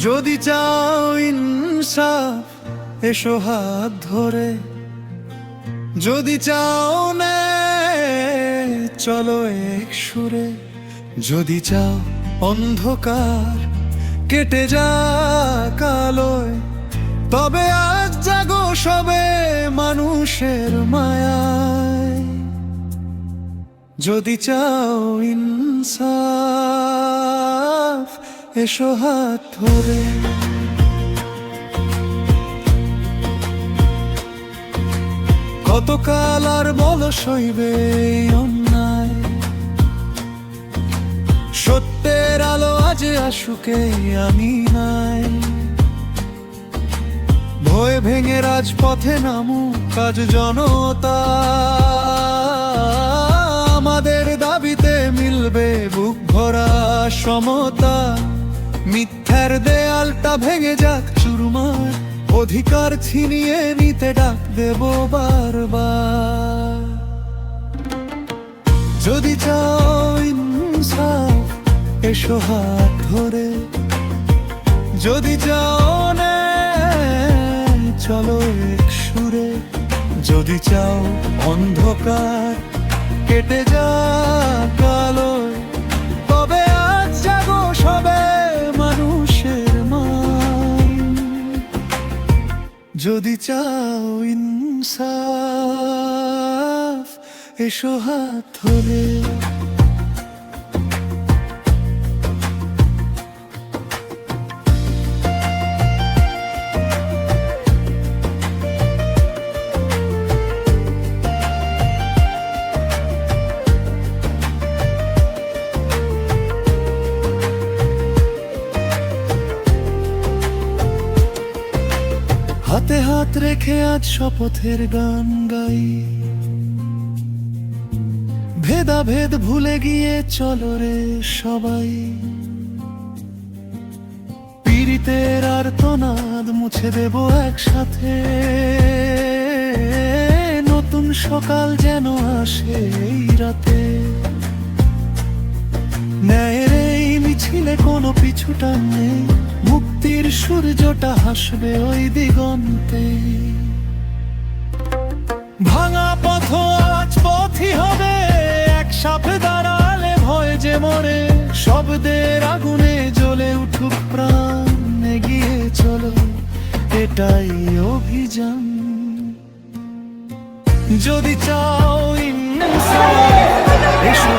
যদি চাও ইনসাফ এসো হাত ধরে, যদি চাও ন্যায় চলো এক সুরে, যদি চাও অন্ধকার কেটে যাক আলোয়, তবে আজ জাগো সবে মানুষের মায়ায়। যদি চাও ইনসাফ এসো হাত ধরে। কতকাল আর বলো সইবে এই অন্যায়, সত্যের আলো আজ আসুকে আমি নাই। ভয় ভেঙে রাজপথে নামুক কাজ জনতা, আমাদের দাবিতে মিলবে বুক ভরা সমতা। মিথ্যার দেয়ালটা ভেঙে যাক চুরমার, অধিকার ছিনিয়ে নিতে ডাক দেব বারবার। যদি চাও ইনসাফ এসো হাত ধরে, যদি চাও ন্যায় চলো এক সুরে, যদি চাও অন্ধকার কেটে যাক আলোয়, তবে আজ জাগো সবে মানুষের মান। যদি চাও ইনসাফ এসো হাত ধরে। হাতে হাত রেখে আজ শপথের গান গাই, ভেদাভেদ ভুলে গিয়ে চলো রে সবাই। পীড়িতের আর্তনাদ মুছে দেব একসাথে, নতুন সকাল যেন আসে এই রাতে। ন্যায়ের এই মিছিলে কোনো পিছুটান নেই, মুক্তির সূর্যটা হাসবে ওই দিগন্তে। ভাঙা পথ আজ পথই হবে, এক সাথে দাঁড়ালে ভয় যে মরে। শব্দের আগুনে জ্বলে উঠুক প্রাণ, এগিয়ে চলো এটাই অভিযান। যদি চাও ইনসাফ এসো